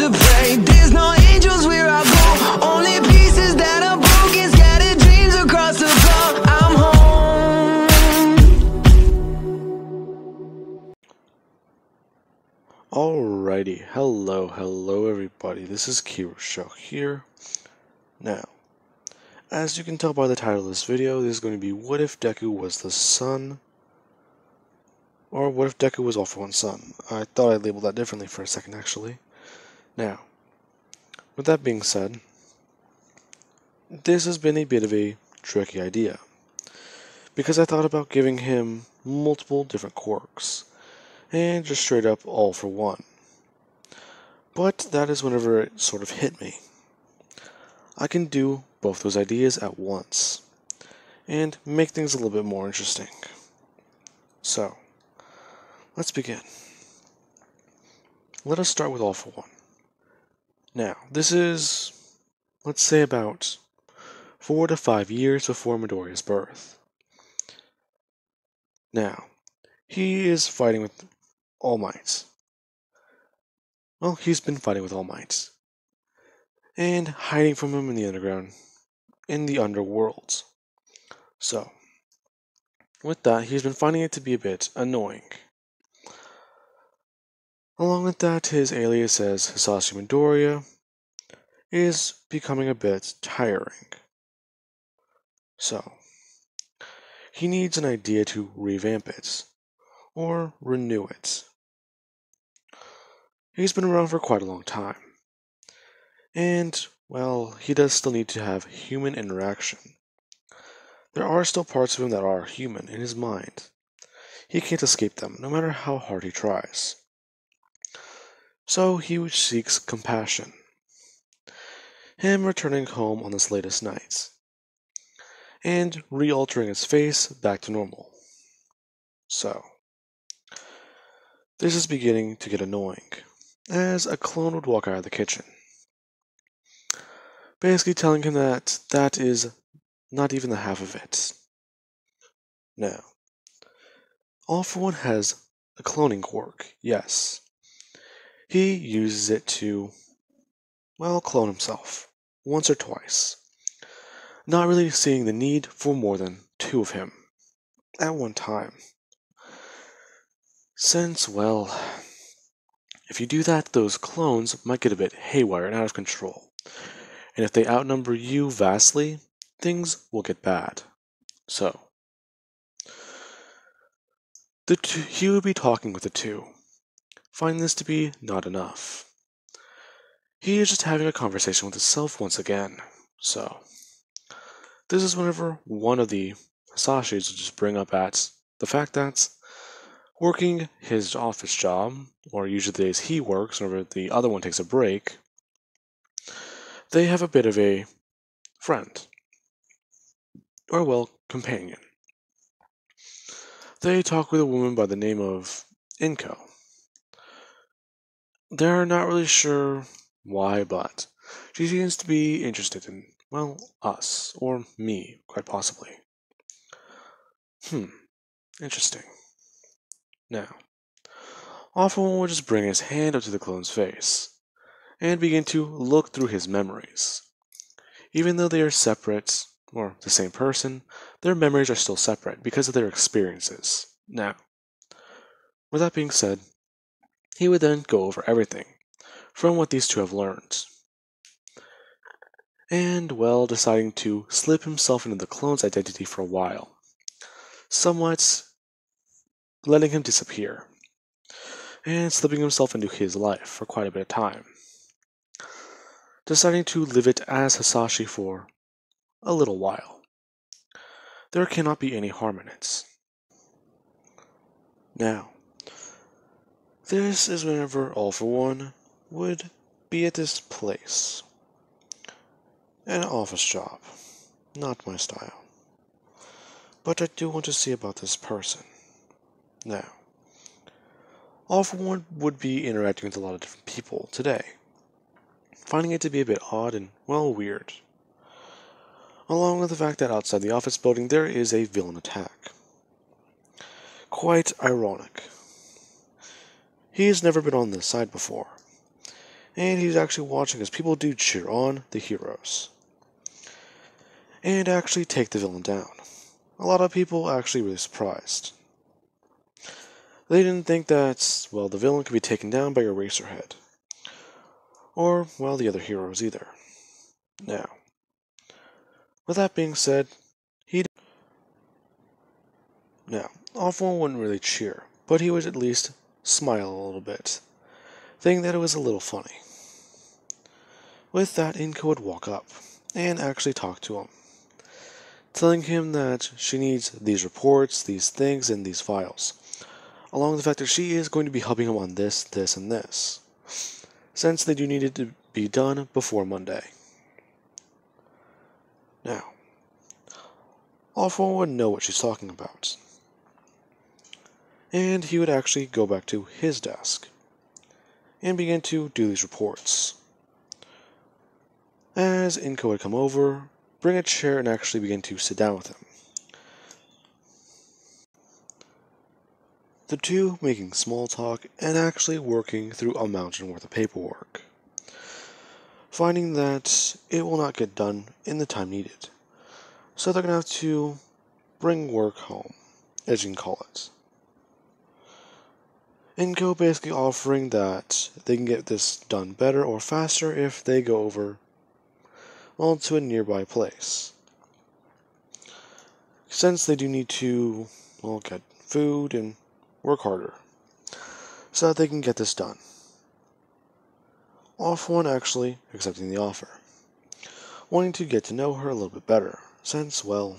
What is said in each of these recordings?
to pray. There's no angels where I go, only pieces that are broken, scattered dreams across the floor. I'm home. Alrighty, hello everybody, this is Kirosho here. Now, as you can tell by the title of this video, this is going to be what if Deku was the son, or what if Deku was All For One's son. I thought I'd label that differently for a second actually. Now, with that being said, this has been a bit of a tricky idea, because I thought about giving him multiple different quirks, and just straight up All For One. But that is whenever it sort of hit me. I can do both those ideas at once, and make things a little bit more interesting. So, let's begin. Let us start with All For One. Now, this is, let's say, about 4 to 5 years before Midoriya's birth. Now, he is fighting with All Might. Well, he's been fighting with All Might, and hiding from him in the underground, in the underworld. So, with that, he's been finding it to be a bit annoying. Along with that, his alias as Hisashi Midoriya is becoming a bit tiring. So, he needs an idea to revamp it, or renew it. He's been around for quite a long time, and, well, he does still need to have human interaction. There are still parts of him that are human in his mind. He can't escape them, no matter how hard he tries. So he seeks compassion. Him returning home on this latest night, and re-altering his face back to normal. So, this is beginning to get annoying, as a clone would walk out of the kitchen, basically telling him that that is not even the half of it. Now, All For One has a cloning quirk, yes. He uses it to, well, clone himself, once or twice, not really seeing the need for more than 2 of him at one time. Since, well, if you do that, those clones might get a bit haywire and out of control. And if they outnumber you vastly, things will get bad. So, he would be talking with the 2, finding this to be not enough. He is just having a conversation with himself once again. So, this is whenever one of the Hisashis will just bring up at the fact that working his office job, or usually the days he works whenever the other one takes a break, they have a bit of a friend, or well, companion. They talk with a woman by the name of Inko. They're not really sure why, but she seems to be interested in, well, us, or me, quite possibly. Interesting. Now, All For One will just bring his hand up to the clone's face, and begin to look through his memories. Even though they are separate, or the same person, their memories are still separate because of their experiences. Now, with that being said, he would then go over everything from what these 2 have learned. And, well, deciding to slip himself into the clone's identity for a while, somewhat letting him disappear, and slipping himself into his life for quite a bit of time, deciding to live it as Hisashi for a little while. There cannot be any harm in it. Now, this is whenever All For One would be at this place. An office job. Not my style. But I do want to see about this person. Now, All For One would be interacting with a lot of different people today, finding it to be a bit odd and, well, weird. Along with the fact that outside the office building there is a villain attack. Quite ironic. He has never been on this side before, and he's actually watching as people do cheer on the heroes and actually take the villain down. A lot of people actually really surprised. They didn't think that, well, the villain could be taken down by Eraserhead. Or, well, the other heroes either. Now, with that being said, now, Offworld wouldn't really cheer, but he would at least smile a little bit, thinking that it was a little funny. With that, Inko would walk up and actually talk to him, telling him that she needs these reports, these things, and these files, along with the fact that she is going to be helping him on this, this, and this, since they do need it to be done before Monday. Now, Offworld would know what she's talking about, and he would actually go back to his desk and begin to do these reports. As Inko would come over, bring a chair, and actually begin to sit down with him. The two making small talk and actually working through a mountain worth of paperwork, finding that it will not get done in the time needed. So they're going to have to bring work home, as you can call it. Inko basically offering that they can get this done better or faster if they go over, well, to a nearby place. Since they do need to, well, get food and work harder, so that they can get this done. Offone actually accepting the offer, wanting to get to know her a little bit better, since, well,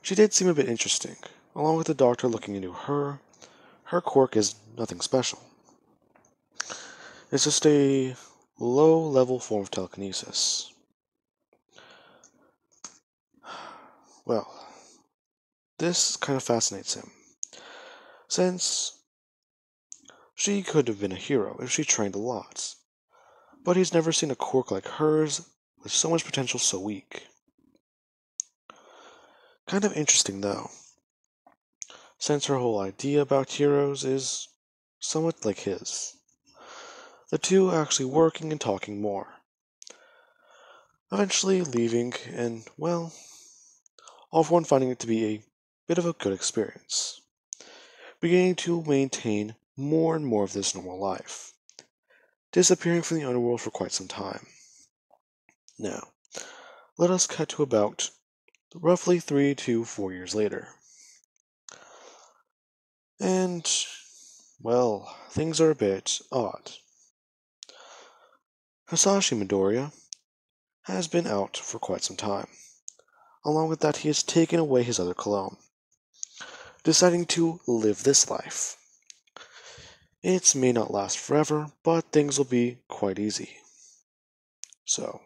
she did seem a bit interesting. Along with the doctor looking into her quirk is nothing special. It's just a low-level form of telekinesis. Well, this kind of fascinates him, since she could have been a hero if she trained a lot, but he's never seen a quirk like hers with so much potential so weak. Kind of interesting though, since her whole idea about heroes is somewhat like his. The two actually working and talking more. Eventually leaving, and, well, all of one finding it to be a bit of a good experience. Beginning to maintain more and more of this normal life, disappearing from the underworld for quite some time. Now, let us cut to about roughly 3 to 4 years later. And, well, things are a bit odd. Hisashi Midoriya has been out for quite some time. Along with that, he has taken away his other clone, deciding to live this life. It may not last forever, but things will be quite easy. So,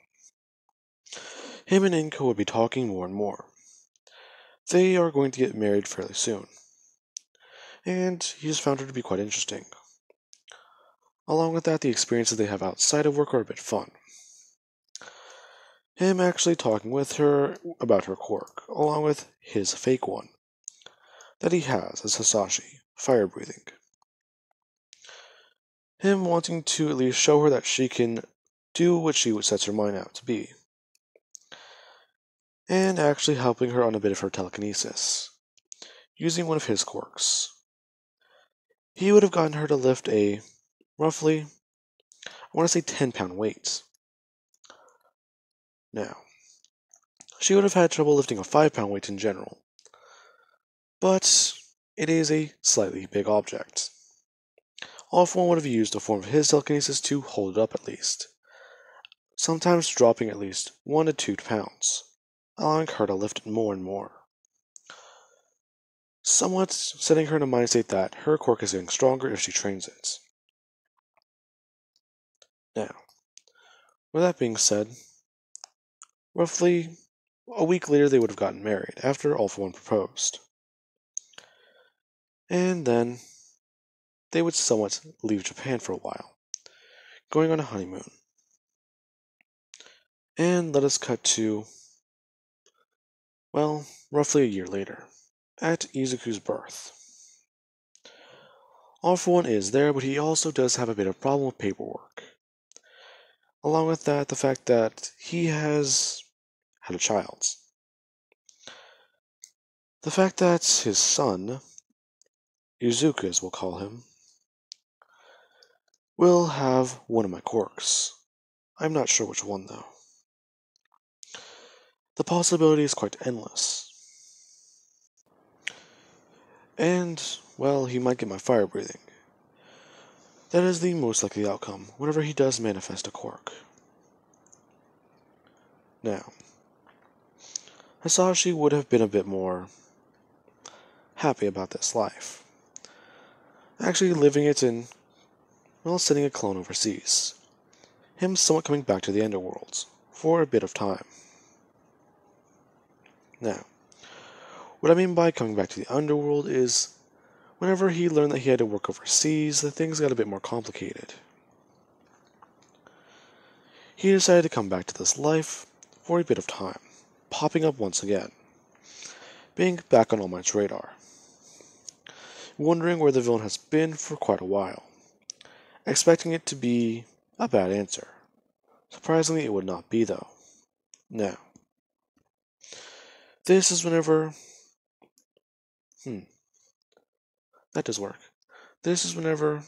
him and Inko would be talking more and more. They are going to get married fairly soon, and he has found her to be quite interesting. Along with that, the experiences they have outside of work are a bit fun. Him actually talking with her about her quirk, along with his fake one that he has as Hisashi, fire breathing. Him wanting to at least show her that she can do what she sets her mind out to be, and actually helping her on a bit of her telekinesis, using one of his quirks. He would have gotten her to lift a roughly, I want to say 10-pound weight. Now, she would have had trouble lifting a 5-pound weight in general, but it is a slightly big object. Offworld would have used a form of his telekinesis to hold it up at least, sometimes dropping at least 1 to 2 pounds, allowing her to lift it more and more. Somewhat setting her in a mind state that her quirk is getting stronger if she trains it. Now, with that being said, roughly a week later they would have gotten married after All For One proposed. And then they would somewhat leave Japan for a while, going on a honeymoon. And let us cut to, well, roughly a year later, at Izuku's birth. All for One is there, but he also does have a bit of problem with paperwork. Along with that, the fact that he has had a child. The fact that his son, Izuku as we'll call him, will have one of my quirks. I'm not sure which one though. The possibility is quite endless. And, well, he might get my fire breathing. That is the most likely outcome whenever he does manifest a quirk. Now, Hisashi would have been a bit more happy about this life. Actually living it in, well, sending a clone overseas. Him somewhat coming back to the Underworld for a bit of time. Now, what I mean by coming back to the Underworld is whenever he learned that he had to work overseas, the things got a bit more complicated. He decided to come back to this life for a bit of time, popping up once again, being back on All Might's radar, wondering where the villain has been for quite a while, expecting it to be a bad answer. Surprisingly, it would not be though. Now, this is whenever... that does work. This is whenever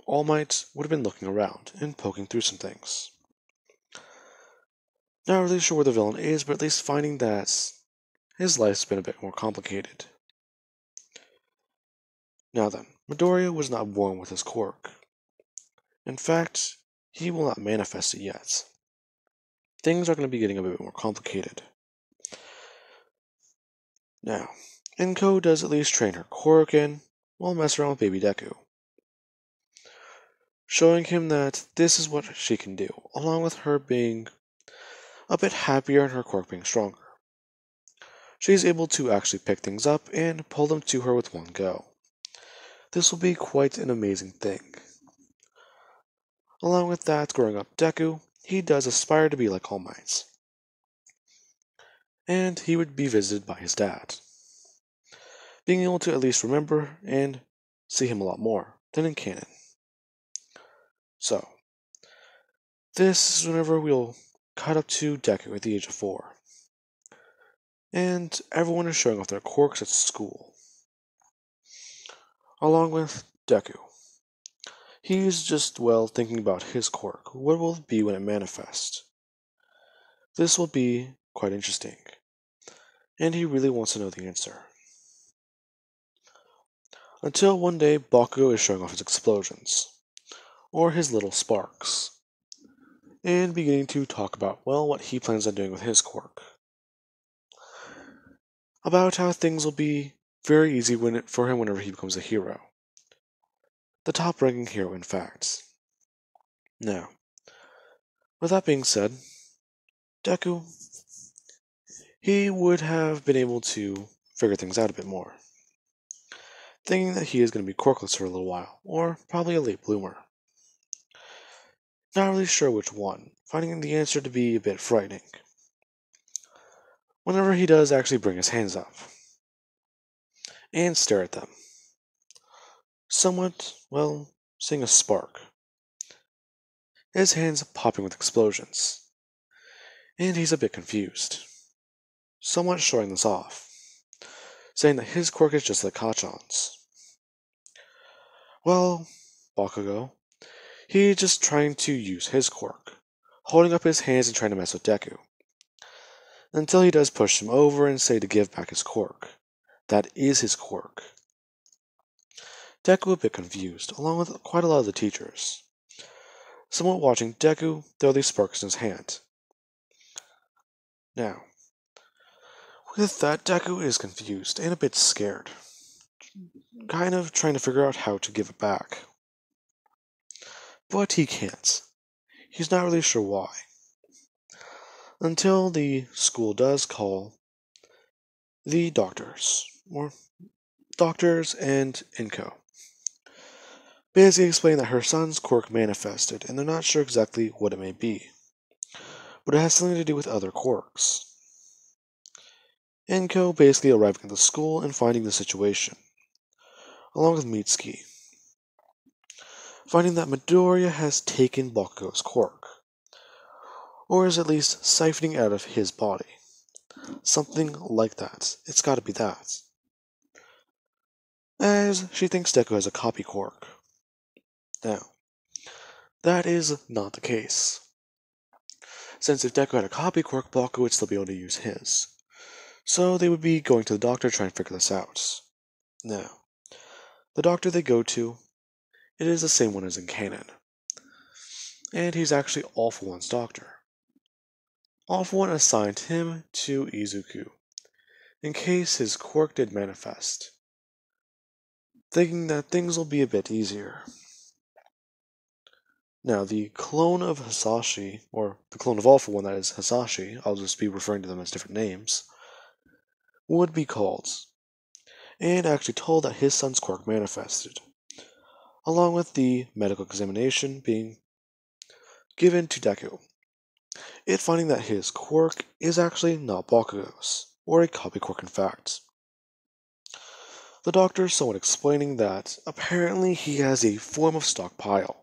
All Might would have been looking around and poking through some things. Not really sure where the villain is, but at least finding that his life's been a bit more complicated. Now then, Midoriya was not born with his quirk. In fact, he will not manifest it yet. Things are going to be getting a bit more complicated. Now, Inko does at least train her quirk and, well, mess around with baby Deku, showing him that this is what she can do, along with her being a bit happier and her quirk being stronger. She is able to actually pick things up and pull them to her with one go. This will be quite an amazing thing. Along with that, growing up Deku, he does aspire to be like All Might. And he would be visited by his dad, being able to at least remember and see him a lot more than in canon. So, this is whenever we'll cut up to Deku at the age of 4. And everyone is showing off their quirks at school. Along with Deku. He's just, well, thinking about his quirk. What will it be when it manifests? This will be quite interesting. And he really wants to know the answer. Until one day, Bakugo is showing off his explosions. Or his little sparks. And beginning to talk about, well, what he plans on doing with his quirk. About how things will be very easy for him whenever he becomes a hero. The top-ranking hero, in fact. Now, with that being said, Deku, he would have been able to figure things out a bit more, thinking that he is going to be quirkless for a little while, or probably a late bloomer. Not really sure which one, finding the answer to be a bit frightening. Whenever he does actually bring his hands up, and stare at them. Somewhat, well, seeing a spark. His hands popping with explosions. And he's a bit confused. Somewhat showing this off, saying that his quirk is just like Kachan's. Well, Bakugo, he's just trying to use his quirk, holding up his hands and trying to mess with Deku. Until he does push him over and say to give back his quirk. That is his quirk. Deku a bit confused, along with quite a lot of the teachers. Somewhat watching Deku throw these sparks in his hand. Now, with that, Deku is confused and a bit scared. Kind of trying to figure out how to give it back. But he can't. He's not really sure why. Until the school does call the doctors, or doctors and Inko. Basically explaining that her son's quirk manifested, and they're not sure exactly what it may be. But it has something to do with other quirks. Inko basically arriving at the school and finding the situation, along with Mitsuki. finding that Midoriya has taken Bakugo's quirk, or is at least siphoning out of his body. Something like that. It's gotta be that. As she thinks Deku has a copy quirk. Now, that is not the case. Since if Deku had a copy quirk, Bakugo would still be able to use his. So they would be going to the doctor to try and figure this out. Now, the doctor they go to, it is the same one as in canon. And he's actually All For One's doctor. All For One assigned him to Izuku, in case his quirk did manifest, thinking that things will be a bit easier. Now, the clone of Hasashi, or the clone of All For One that is Hasashi, I'll just be referring to them as different names, would be called, and actually told that his son's quirk manifested, along with the medical examination being given to Deku, it finding that his quirk is actually not Bakugo's, or a copy quirk in fact. The doctor somewhat explaining that apparently he has a form of stockpile.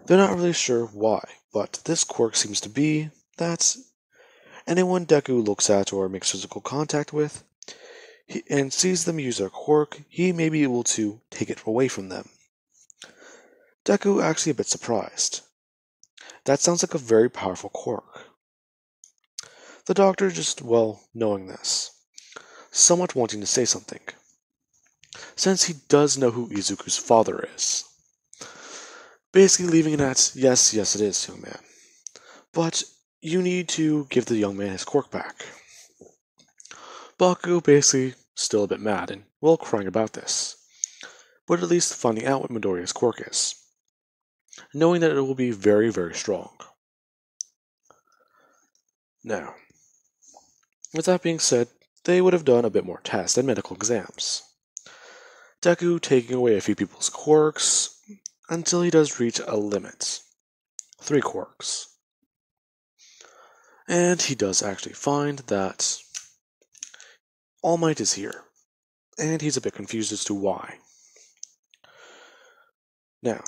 They're not really sure why, but this quirk seems to be that anyone Deku looks at or makes physical contact with and sees them use their quirk, he may be able to take it away from them. Deku actually a bit surprised. That sounds like a very powerful quirk. The doctor just, knowing this, somewhat wanting to say something, since he does know who Izuku's father is. Basically leaving it at, yes, it is, young man. But you need to give the young man his quirk back. Bakugo basically still a bit mad and, crying about this. But at least finding out what Midoriya's quirk is. Knowing that it will be very, very strong. Now, with that being said, they would have done a bit more tests and medical exams. Deku taking away a few people's quirks, until he does reach a limit. 3 quirks. And he does actually find that All Might is here, and he's a bit confused as to why. Now,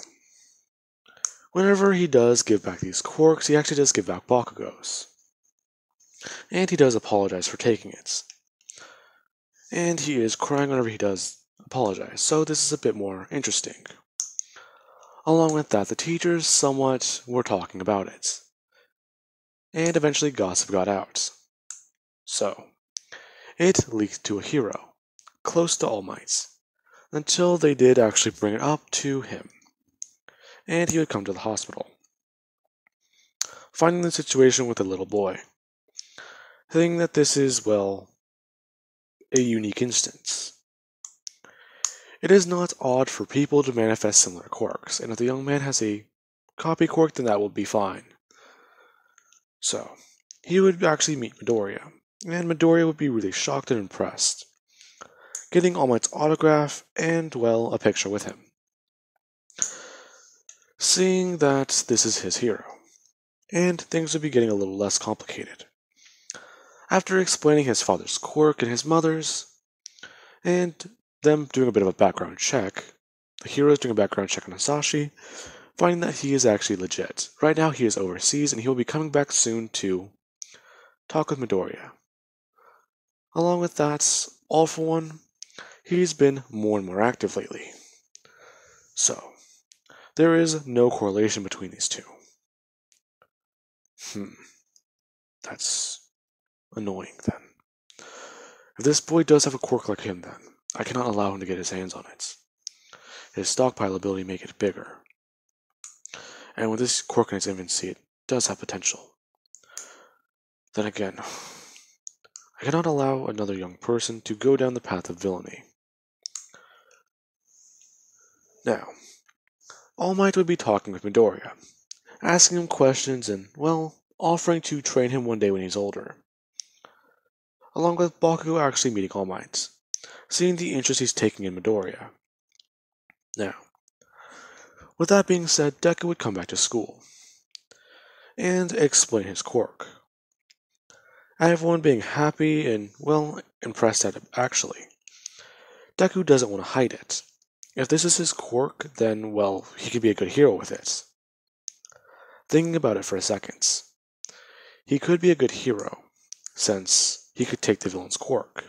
whenever he does give back these quirks, he actually does give back Bakugo's. And he does apologize for taking it. And he is crying whenever he does apologize, so this is a bit more interesting. Along with that, the teachers somewhat were talking about it. And eventually gossip got out. So, it leaked to a hero, close to All Might, until they did actually bring it up to him. And he would come to the hospital, finding the situation with a little boy, thinking that this is, a unique instance. It is not odd for people to manifest similar quirks, and if the young man has a copy quirk, then that will be fine. So, he would actually meet Midoriya, and Midoriya would be really shocked and impressed, getting All Might's autograph and, a picture with him. Seeing that this is his hero, and things would be getting a little less complicated. After explaining his father's quirk and his mother's, and them doing a bit of a background check, the hero is doing a background check on Hasashi, finding that he is actually legit. Right now he is overseas and he will be coming back soon to talk with Midoriya. Along with that, All For One, he's been more and more active lately. So, there is no correlation between these two. That's annoying then. If this boy does have a quirk like him then, I cannot allow him to get his hands on it. His stockpile ability make it bigger. And with this quirk in its infancy, it does have potential. Then again, I cannot allow another young person to go down the path of villainy. Now, All Might would be talking with Midoriya, asking him questions and, offering to train him one day when he's older. Along with Bakugo actually meeting All Might, seeing the interest he's taking in Midoriya. Now, with that being said, Deku would come back to school and explain his quirk. Everyone being happy and, impressed at it, actually. Deku doesn't want to hide it, If this is his quirk, then, well, he could be a good hero with it. Thinking about it for a second, he could be a good hero, since he could take the villain's quirk.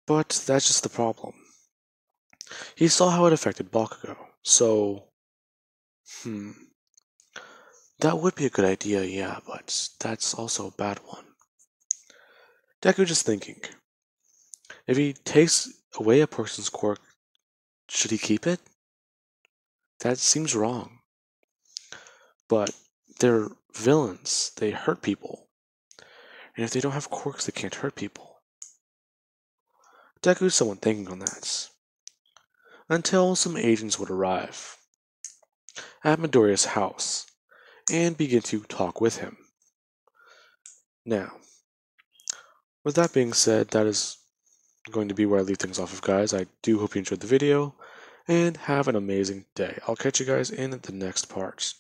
But that's just the problem. He saw how it affected Bakugo, so... That would be a good idea, yeah, but that's also a bad one. Deku just thinking. If he takes away a person's quirk, should he keep it? That seems wrong. But they're villains. They hurt people. And if they don't have quirks, they can't hurt people. Deku's someone thinking on that. Until some agents would arrive at Midoriya's house and begin to talk with him. Now, with that being said, that is going to be where I leave things off of, guys. I do hope you enjoyed the video, and have an amazing day. I'll catch you guys in the next part.